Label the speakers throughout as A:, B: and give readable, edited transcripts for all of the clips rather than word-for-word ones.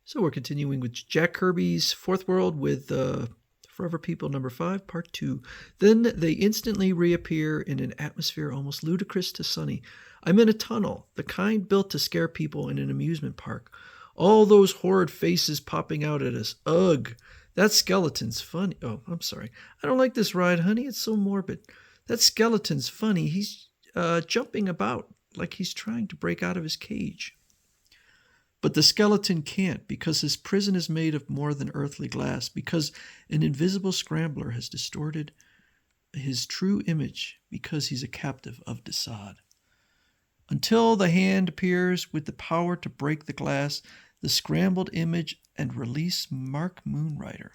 A: So we're continuing with Jack Kirby's Fourth World with Forever People number 5, part 2. Then they instantly reappear in an atmosphere almost ludicrous to Sonny. I'm in a tunnel, the kind built to scare people in an amusement park. All those horrid faces popping out at us. Ugh, that skeleton's funny. Oh, I'm sorry. I don't like this ride, honey. It's so morbid. That skeleton's funny. He's jumping about like he's trying to break out of his cage. But the skeleton can't, because his prison is made of more than earthly glass, because an invisible scrambler has distorted his true image, because he's a captive of Darkseid. Until the hand appears with the power to break the glass, the scrambled image, and release Mark Moonrider.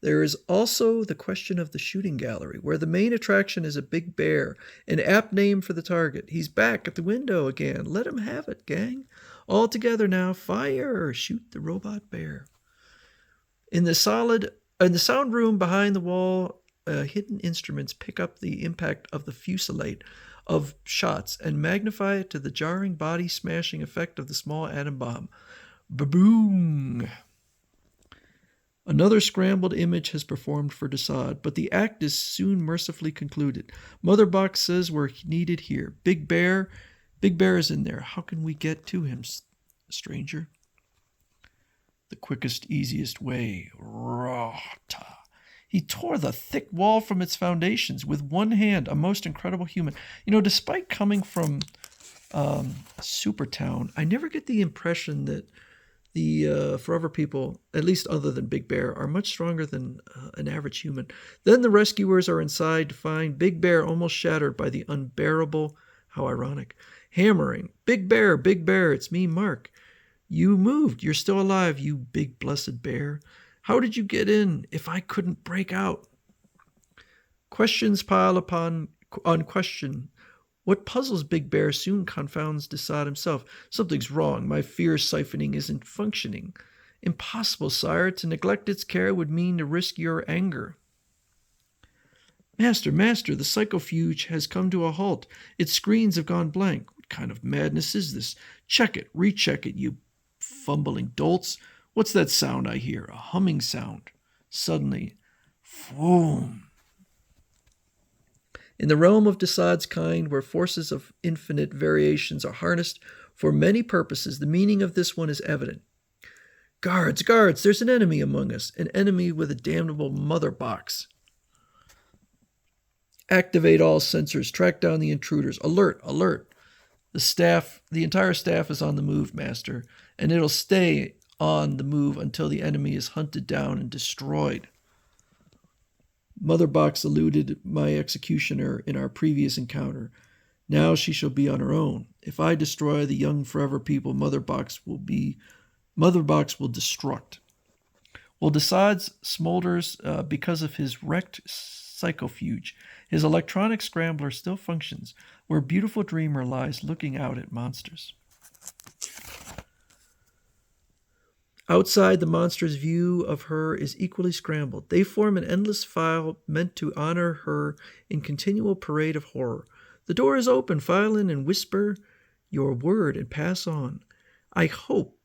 A: There is also the question of the shooting gallery, where the main attraction is a big bear, an apt name for the target. He's back at the window again. Let him have it, gang. All together now. Fire! Shoot the robot bear. In the sound room behind the wall, hidden instruments pick up the impact of the fusillade of shots and magnify it to the jarring body-smashing effect of the small atom bomb. Ba-boom! Another scrambled image has performed for Darkseid, but the act is soon mercifully concluded. Mother Box says we're needed here. Big Bear is in there. How can we get to him, stranger? The quickest, easiest way. Rata. He tore the thick wall from its foundations with one hand, a most incredible human. You know, despite coming from Supertown, I never get the impression that the Forever People, at least other than Big Bear, are much stronger than an average human. Then the rescuers are inside to find Big Bear almost shattered by the unbearable, how ironic, hammering. Big Bear, it's me, Mark. You moved. You're still alive, you big blessed bear. How did you get in if I couldn't break out? Questions pile upon question. What puzzles Big Bear soon confounds Darkseid himself. Something's wrong. My fear siphoning isn't functioning. Impossible, sire. To neglect its care would mean to risk your anger. Master, the psychofuge has come to a halt. Its screens have gone blank. What kind of madness is this? Check it, recheck it, you fumbling dolts. What's that sound I hear? A humming sound. Suddenly, boom. In the realm of Darkseid's kind, where forces of infinite variations are harnessed for many purposes, the meaning of this one is evident. Guards, there's an enemy among us, an enemy with a damnable mother box. Activate all sensors, track down the intruders. Alert. The entire staff is on the move, Master, and it'll stay on the move until the enemy is hunted down and destroyed. Mother Box eluded my executioner in our previous encounter. Now she shall be on her own. If I destroy the young Forever People, Mother Box will destruct. Well, Darkseid smolders because of his wrecked psychofuge. His electronic scrambler still functions, where beautiful Dreamer lies looking out at monsters. Outside, the monster's view of her is equally scrambled. They form an endless file meant to honor her in continual parade of horror. The door is open. File in and whisper your word and pass on. I hope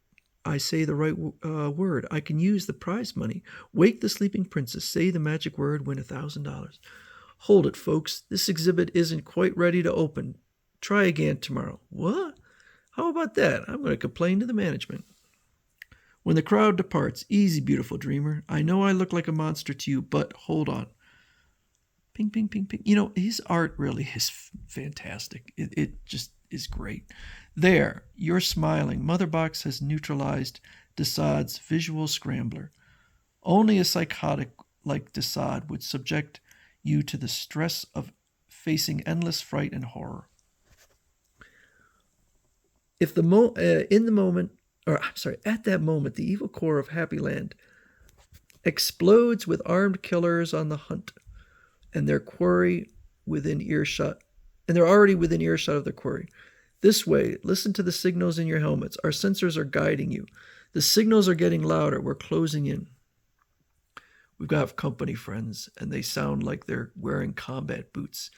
A: I say the right word. I can use the prize money. Wake the sleeping princess. Say the magic word. Win $1,000. Hold it, folks. This exhibit isn't quite ready to open. Try again tomorrow. What? How about that? I'm going to complain to the management. When the crowd departs, easy, beautiful Dreamer. I know I look like a monster to you, but hold on. Ping, ping, ping, ping. You know, his art really is fantastic. It just is great. There, you're smiling. Mother Box has neutralized Darkseid's visual scrambler. Only a psychotic like Darkseid would subject you to the stress of facing endless fright and horror. At that moment, the evil core of Happyland explodes with armed killers on the hunt, and their quarry within earshot, and they're already within earshot of their quarry. This way, listen to the signals in your helmets. Our sensors are guiding you. The signals are getting louder. We're closing in. We've got company, friends, and they sound like they're wearing combat boots.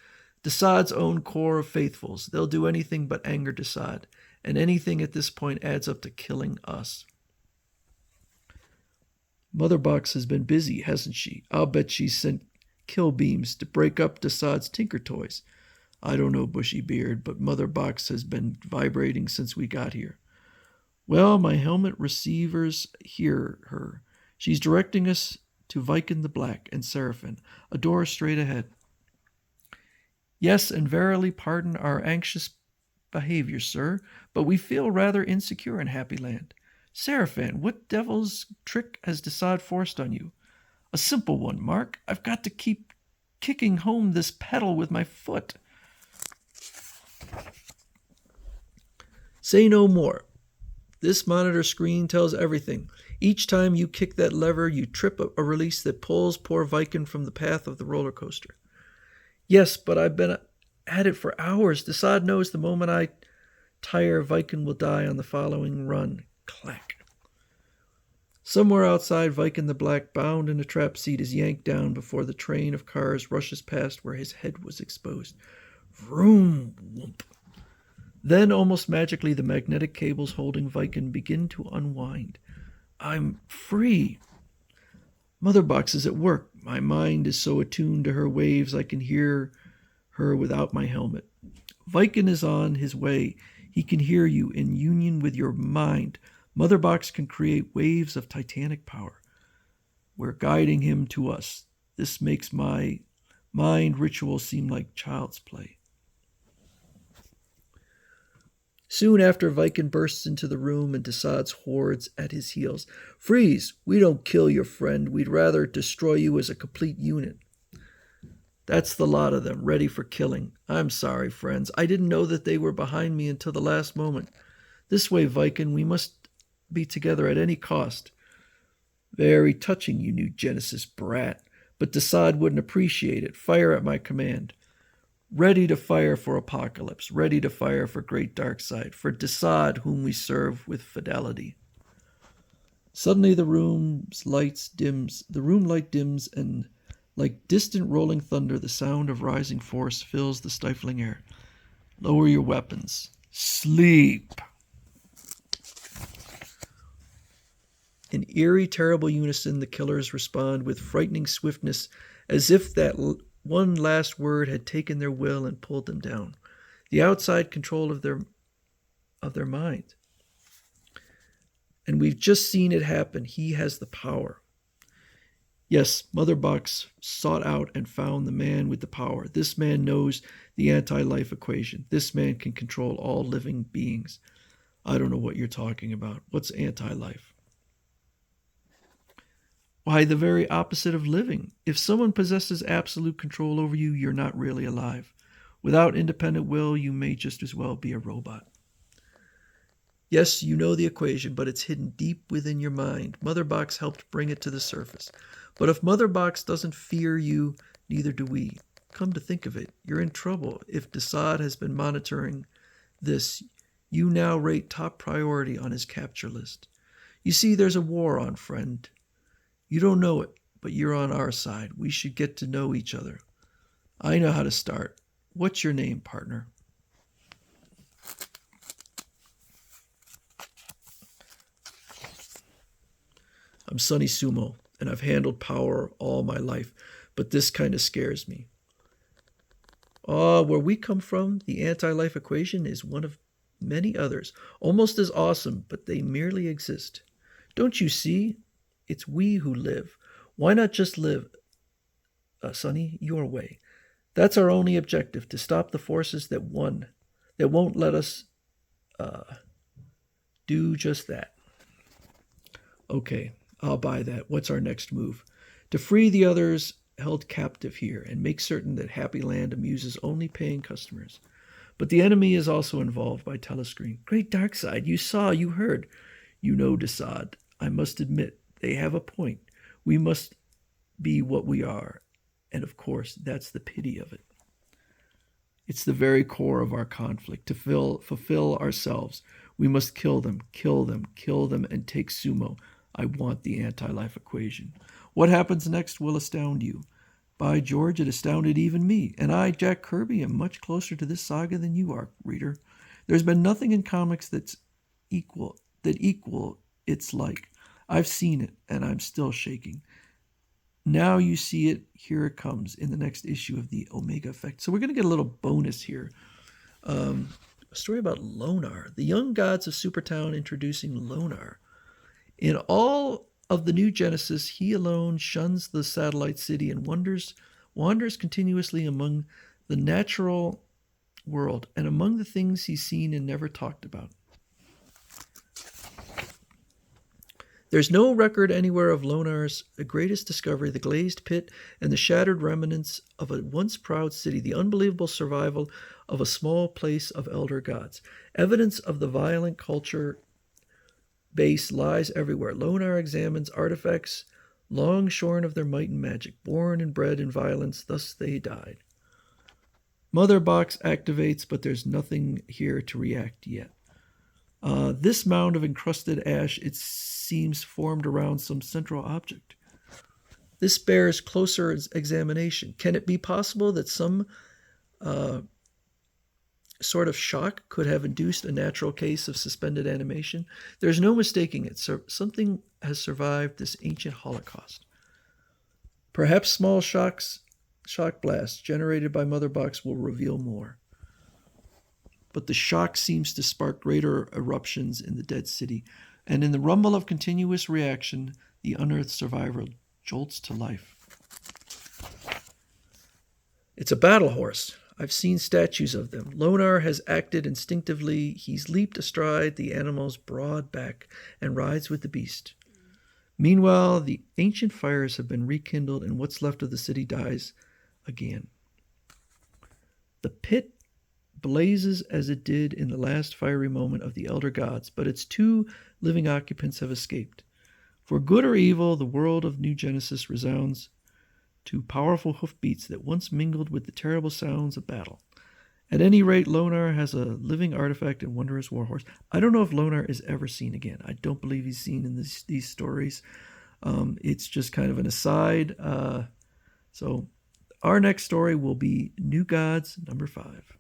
A: Darkseid's own core of faithfuls. They'll do anything but anger Darkseid. and anything at this point adds up to killing us. Mother Box has been busy, hasn't she? I'll bet she's sent kill beams to break up Darkseid's Tinker Toys. I don't know, Bushy Beard, but Mother Box has been vibrating since we got here. Well, my helmet receivers hear her. She's directing us to Viken the Black and Seraphim, a door straight ahead. Yes, and verily pardon our anxious behavior, sir, but we feel rather insecure in Happyland. Seraphim, what devil's trick has Darkseid forced on you? A simple one, Mark. I've got to keep kicking home this pedal with my foot. Say no more. This monitor screen tells everything. Each time you kick that lever, you trip a release that pulls poor Viken from the path of the roller coaster. Yes, but I've been at it for hours. Darkseid knows the moment I tire, Viken will die on the following run. Clack. Somewhere outside, Viken the Black, bound in a trap seat, is yanked down before the train of cars rushes past where his head was exposed. Vroom! Whoomp. Then, almost magically, the magnetic cables holding Viken begin to unwind. I'm free. Mother Box is at work. My mind is so attuned to her waves I can hear her without my helmet. Viken is on his way. He can hear you in union with your mind. Mother Box can create waves of titanic power. We're guiding him to us. This makes my mind ritual seem like child's play. Soon after, Viken bursts into the room and Darkseid's hordes at his heels. Freeze! We don't kill your friend. We'd rather destroy you as a complete unit. That's the lot of them, ready for killing. I'm sorry, friends. I didn't know that they were behind me until the last moment. This way, Viken, we must be together at any cost. Very touching, you new Genesis brat. But Darkseid wouldn't appreciate it. Fire at my command. Ready to fire for Apocalypse. Ready to fire for great Darkseid. For Darkseid, whom we serve with fidelity. Suddenly the room light dims, and like distant rolling thunder, the sound of rising force fills the stifling air. Lower your weapons. Sleep. In eerie, terrible unison, the killers respond with frightening swiftness, as if that one last word had taken their will and pulled them down. The outside control of their mind. And we've just seen it happen. He has the power. Yes, Mother Box sought out and found the man with the power. This man knows the anti-life equation. This man can control all living beings. I don't know what you're talking about. What's anti-life? Why, the very opposite of living. If someone possesses absolute control over you, you're not really alive. Without independent will, you may just as well be a robot. Yes, you know the equation, but it's hidden deep within your mind. Mother Box helped bring it to the surface. But if Mother Box doesn't fear you, neither do we. Come to think of it, you're in trouble. If Darkseid has been monitoring this, you now rate top priority on his capture list. You see, there's a war on, friend. You don't know it, but you're on our side. We should get to know each other. I know how to start. What's your name, partner? I'm Sonny Sumo, and I've handled power all my life, but this kind of scares me. Where we come from, the anti-life equation is one of many others, almost as awesome, but they merely exist. Don't you see? It's we who live. Why not just live, Sonny, your way? That's our only objective, to stop the forces that won't let us do just that. Okay, I'll buy that. What's our next move? To free the others held captive here and make certain that Happyland amuses only paying customers. But the enemy is also involved by telescreen. Great Darkseid, you saw, you heard. You know, Darkseid, I must admit, they have a point. We must be what we are. And of course, that's the pity of it. It's the very core of our conflict. To fulfill ourselves, we must kill them, and take Sumo. I want the anti-life equation. What happens next will astound you. By George, it astounded even me. And I, Jack Kirby, am much closer to this saga than you are, reader. There's been nothing in comics that equal its like. I've seen it, and I'm still shaking. Now you see it. Here it comes in the next issue of the Omega Effect. So we're going to get a little bonus here. A story about Lonar, the young gods of Supertown introducing Lonar. In all of the new Genesis, he alone shuns the satellite city and wanders continuously among the natural world and among the things he's seen and never talked about. There's no record anywhere of Lonar's greatest discovery, the glazed pit and the shattered remnants of a once proud city, the unbelievable survival of a small place of elder gods. Evidence of the violent culture base lies everywhere. Lonar examines artifacts long shorn of their might and magic, born and bred in violence, thus they died. Mother Box activates, but there's nothing here to react yet. This mound of encrusted ash, it seems formed around some central object. This bears closer examination. Can it be possible that some sort of shock could have induced a natural case of suspended animation? There's no mistaking it. Something has survived this ancient holocaust. Perhaps small shock blasts generated by Mother Box will reveal more. But the shock seems to spark greater eruptions in the dead city, and in the rumble of continuous reaction, the unearthed survivor jolts to life. It's a battle horse. I've seen statues of them. Lonar has acted instinctively. He's leaped astride the animal's broad back and rides with the beast. Meanwhile, the ancient fires have been rekindled, and what's left of the city dies again. The pit blazes as it did in the last fiery moment of the elder gods, but its 2 living occupants have escaped. For good or evil, the world of New Genesis resounds to powerful hoofbeats that once mingled with the terrible sounds of battle. At any rate, Lonar has a living artifact and wondrous warhorse. I don't know if Lonar is ever seen again. I don't believe he's seen in these stories. It's just kind of an aside. So our next story will be New Gods, number 5.